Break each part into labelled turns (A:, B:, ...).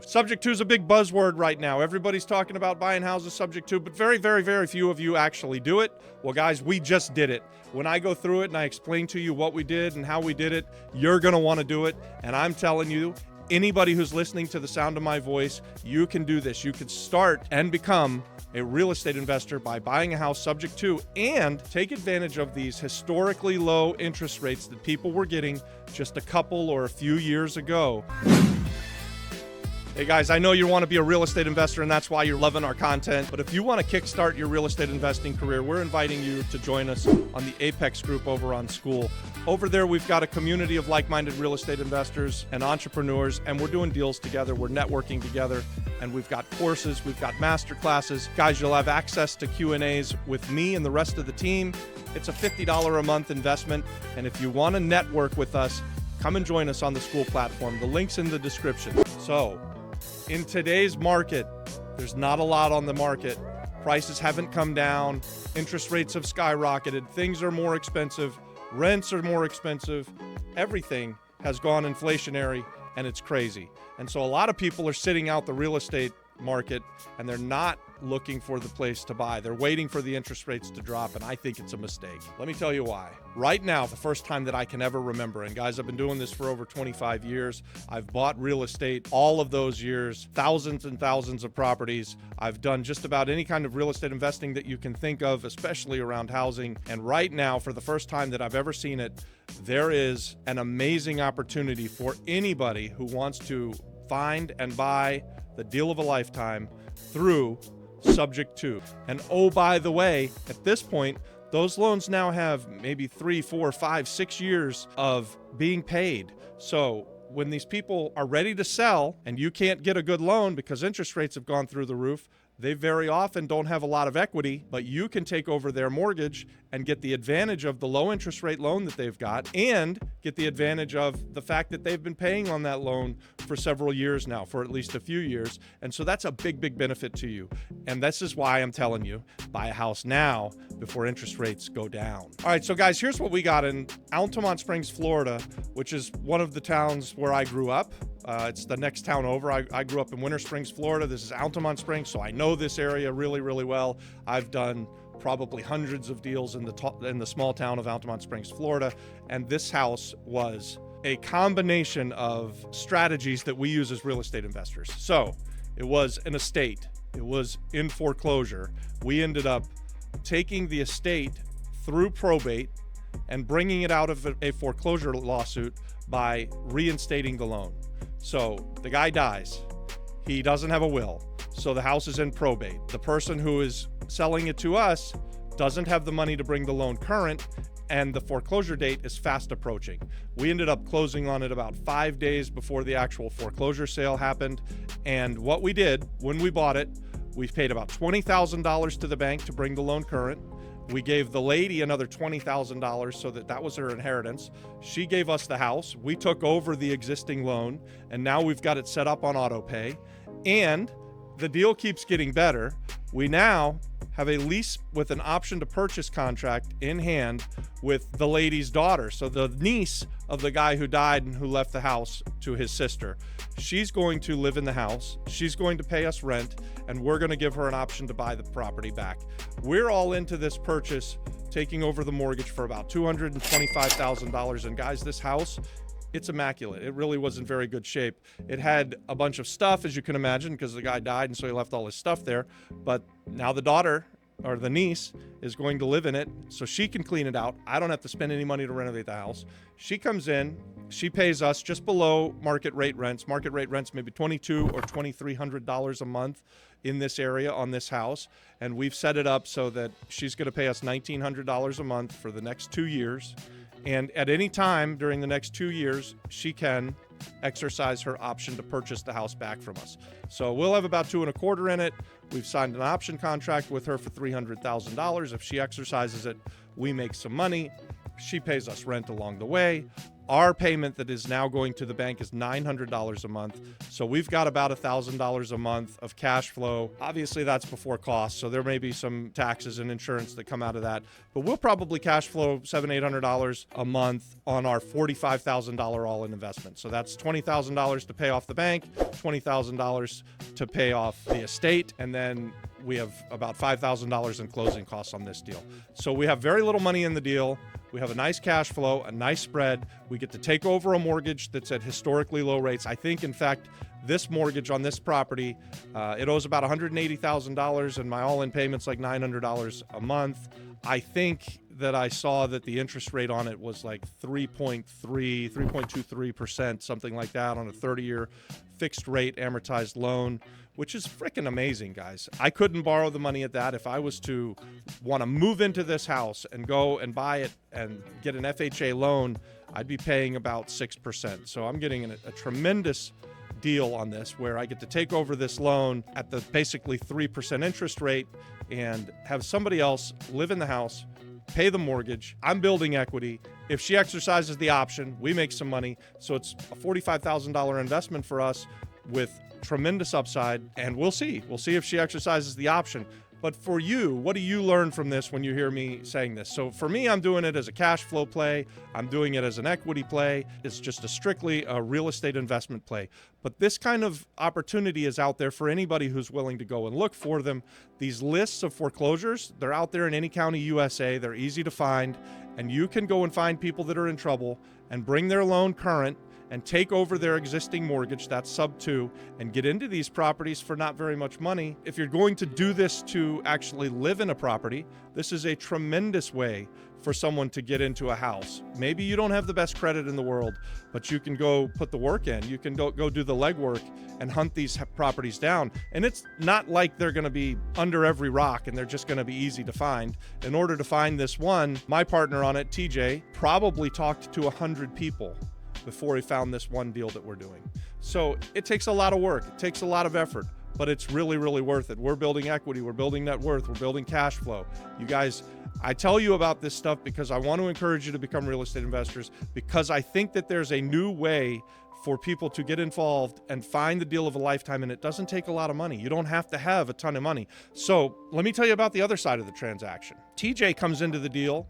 A: Subject to is a big buzzword right now. Everybody's talking about buying houses subject to, but very, very, very few of you actually do it. Well, guys, we just did it. When I go through it and I explain to you what we did and how we did it, you're going to want to do it. And I'm telling you, anybody who's listening to the sound of my voice, you can do this. You can start and become a real estate investor by buying a house subject to and take advantage of these historically low interest rates that people were getting just a couple or a few years ago. Hey guys, I know you want to be a real estate investor and that's why you're loving our content, but if you want to kickstart your real estate investing career, we're inviting you to join us on the Apex group over on School. Over there, we've got a community of like-minded real estate investors and entrepreneurs, and we're doing deals together, we're networking together, and we've got courses, we've got master classes. Guys, you'll have access to Q&As with me and the rest of the team. It's a $50 a month investment, and if you want to network with us, come and join us on the School platform. The link's in the description. So, in today's market, there's not a lot on the market. Prices haven't come down. Interest rates have skyrocketed. Things are more expensive. Rents are more expensive. Everything has gone inflationary, and it's crazy. And so a lot of people are sitting out the real estate market, and they're not looking for the place to buy. They're waiting for the interest rates to drop, and I think it's a mistake. Let me tell you why. Right now, the first time that I can ever remember, and guys, I've been doing this for over 25 years. I've bought real estate all of those years, thousands and thousands of properties. I've done just about any kind of real estate investing that you can think of, especially around housing. And right now, for the first time that I've ever seen it, there is an amazing opportunity for anybody who wants to find and buy the deal of a lifetime through subject to. And oh, by the way, at this point, those loans now have maybe 3, 4, 5, 6 years of being paid. So when these people are ready to sell and you can't get a good loan because interest rates have gone through the roof, they very often don't have a lot of equity, but you can take over their mortgage and get the advantage of the low interest rate loan that they've got and get the advantage of the fact that they've been paying on that loan for several years now, for at least a few years. And so that's a big, big benefit to you. And this is why I'm telling you, buy a house now before interest rates go down. All right, so guys, here's what we got in Altamont Springs, Florida, which is one of the towns where I grew up. It's the next town over. I grew up in Winter Springs, Florida. This is Altamont Springs, so I know this area really, really well. I've done probably hundreds of deals in the small town of Altamont Springs, Florida, and this house was a combination of strategies that we use as real estate investors. So it was an estate. It was in foreclosure. We ended up taking the estate through probate and bringing it out of a foreclosure lawsuit by reinstating the loan. So the guy dies. He doesn't have a will. So the house is in probate. The person who is selling it to us doesn't have the money to bring the loan current, and the foreclosure date is fast approaching. We ended up closing on it about 5 days before the actual foreclosure sale happened. And what we did when we bought it, we paid about $20,000 to the bank to bring the loan current. We gave the lady another $20,000 so that was her inheritance. She gave us the house. We took over the existing loan, and now we've got it set up on auto pay. And the deal keeps getting better. We now have a lease with an option to purchase contract in hand with the lady's daughter. So the niece of the guy who died and who left the house to his sister. She's going to live in the house. She's going to pay us rent, and we're going to give her an option to buy the property back. We're all into this purchase, taking over the mortgage for about $225,000. And guys, this house, it's immaculate. It really was in very good shape. It had a bunch of stuff, as you can imagine, because the guy died, and so he left all his stuff there. But now the daughter, or the niece, is going to live in it, so she can clean it out. I don't have to spend any money to renovate the house. She comes in, she pays us just below market rate rents. Market rate rents maybe $2,200 or $2,300 a month in this area on this house. And we've set it up so that she's going to pay us $1,900 a month for the next 2 years. And at any time during the next 2 years, she can exercise her option to purchase the house back from us. So we'll have about $2,250 in it. We've signed an option contract with her for $300,000. If she exercises it, we make some money. She pays us rent along the way. Our payment that is now going to the bank is $900 a month. So we've got about $1,000 a month of cash flow. Obviously, that's before costs, so there may be some taxes and insurance that come out of that. But we'll probably cash flow $700-800 a month on our $45,000 all-in investment. So that's $20,000 to pay off the bank, $20,000 to pay off the estate, and then we have about $5,000 in closing costs on this deal. So we have very little money in the deal. We have a nice cash flow, a nice spread. We get to take over a mortgage that's at historically low rates. I think, in fact, this mortgage on this property, it owes about $180,000, and my all-in payment's like $900 a month. I think that I saw that the interest rate on it was like 3.23%, something like that, on a 30-year fixed rate amortized loan, which is freaking amazing, guys. I couldn't borrow the money at that. If I was to want to move into this house and go and buy it and get an FHA loan, I'd be paying about 6%. So I'm getting a tremendous deal on this, where I get to take over this loan at the basically 3% interest rate and have somebody else live in the house, pay the mortgage. I'm building equity. If she exercises the option, we make some money. So it's a $45,000 investment for us with tremendous upside, and we'll see. We'll see if she exercises the option. But for you, what do you learn from this when you hear me saying this? So for me, I'm doing it as a cash flow play. I'm doing it as an equity play. It's just strictly a real estate investment play. But this kind of opportunity is out there for anybody who's willing to go and look for them. These lists of foreclosures, they're out there in any county USA. They're easy to find, and you can go and find people that are in trouble and bring their loan current and take over their existing mortgage, that's sub 2, and get into these properties for not very much money. If you're going to do this to actually live in a property, this is a tremendous way for someone to get into a house. Maybe you don't have the best credit in the world, but you can go put the work in. You can go do the legwork and hunt these properties down. And it's not like they're going to be under every rock and they're just going to be easy to find. In order to find this one, my partner on it, TJ, probably talked to 100 people before he found this one deal that we're doing. So it takes a lot of work. It takes a lot of effort, but it's really, really worth it. We're building equity. We're building net worth. We're building cash flow. You guys, I tell you about this stuff because I want to encourage you to become real estate investors, because I think that there's a new way for people to get involved and find the deal of a lifetime, and it doesn't take a lot of money. You don't have to have a ton of money. So let me tell you about the other side of the transaction. TJ comes into the deal,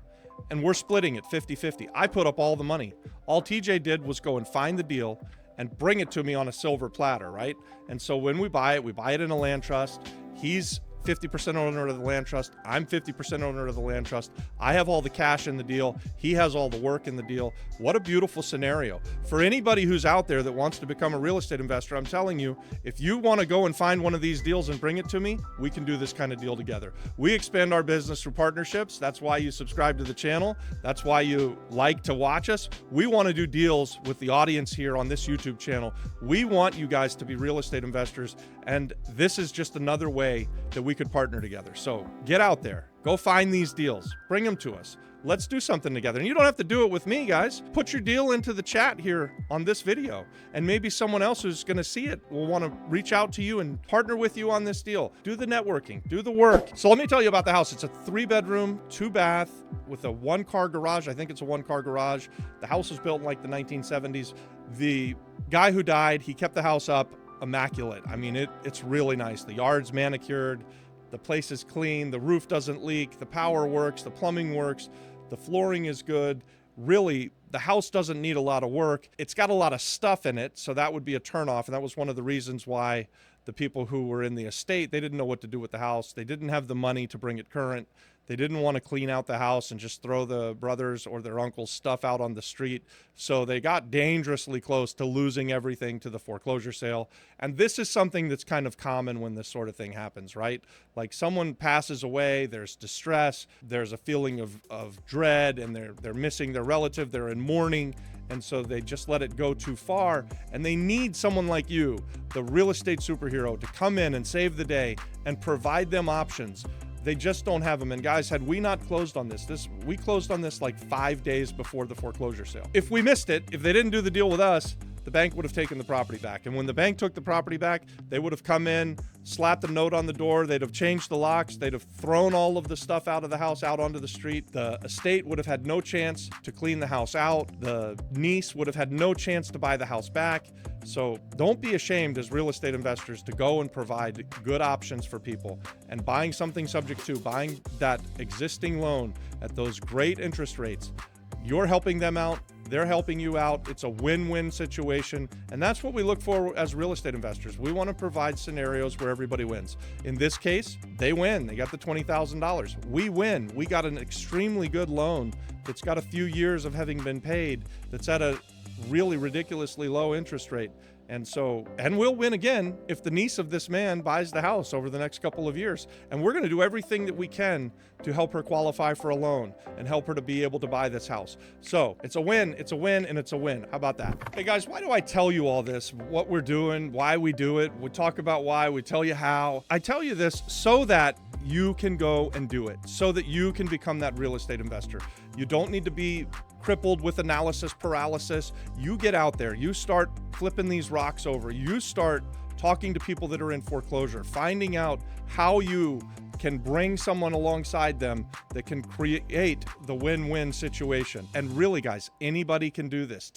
A: and we're splitting it 50-50. I put up all the money. All TJ did was go and find the deal and bring it to me on a silver platter, right? And so when we buy it in a land trust. He's 50% owner of the land trust. I'm 50% owner of the land trust. I have all the cash in the deal. He has all the work in the deal. What a beautiful scenario. For anybody who's out there that wants to become a real estate investor, I'm telling you, if you want to go and find one of these deals and bring it to me, we can do this kind of deal together. We expand our business through partnerships. That's why you subscribe to the channel. That's why you like to watch us. We want to do deals with the audience here on this YouTube channel. We want you guys to be real estate investors, and this is just another way that we could partner together. So get out there, go find these deals, bring them to us. Let's do something together. And you don't have to do it with me, guys. Put your deal into the chat here on this video, and maybe someone else who's going to see it will want to reach out to you and partner with you on this deal. Do the networking, do the work. So let me tell you about the house. It's a 3-bedroom, 2-bath with a 1-car garage. I think it's a 1-car garage. The house was built in like the 1970s. The guy who died, he kept the house up immaculate. I mean, it's really nice. The yard's manicured. The place is clean. The roof doesn't leak. The power works. The plumbing works. The flooring is good. Really, the house doesn't need a lot of work. It's got a lot of stuff in it, so that would be a turnoff. And that was one of the reasons why the people who were in the estate, they didn't know what to do with the house. They didn't have the money to bring it current. They didn't want to clean out the house and just throw the brothers or their uncle's stuff out on the street. So they got dangerously close to losing everything to the foreclosure sale. And this is something that's kind of common when this sort of thing happens, right? Like someone passes away, there's distress, there's a feeling of dread, and they're missing their relative, they're in mourning. And so they just let it go too far, and they need someone like you, the real estate superhero, to come in and save the day and provide them options. They just don't have them. And guys, had we not closed on this, we closed on this like 5 days before the foreclosure sale. If we missed it, if they didn't do the deal with us, the bank would have taken the property back. And when the bank took the property back, they would have come in, slapped a note on the door. They'd have changed the locks. They'd have thrown all of the stuff out of the house out onto the street. The estate would have had no chance to clean the house out. The niece would have had no chance to buy the house back. So don't be ashamed as real estate investors to go and provide good options for people. And buying something subject to, buying that existing loan at those great interest rates, you're helping them out. They're helping you out. It's a win-win situation. And that's what we look for as real estate investors. We want to provide scenarios where everybody wins. In this case, they win. They got the $20,000. We win. We got an extremely good loan that's got a few years of having been paid, that's at a really ridiculously low interest rate. And we'll win again if the niece of this man buys the house over the next couple of years. And we're going to do everything that we can to help her qualify for a loan and help her to be able to buy this house. So it's a win, and it's a win. How about that? Hey guys, why do I tell you all this? What we're doing, why we do it. We talk about why, we tell you how. I tell you this so that you can go and do it, so that you can become that real estate investor. You don't need to be crippled with analysis paralysis. You get out there, you start flipping these rocks over, you start talking to people that are in foreclosure, finding out how you can bring someone alongside them that can create the win-win situation. And really, guys, anybody can do this.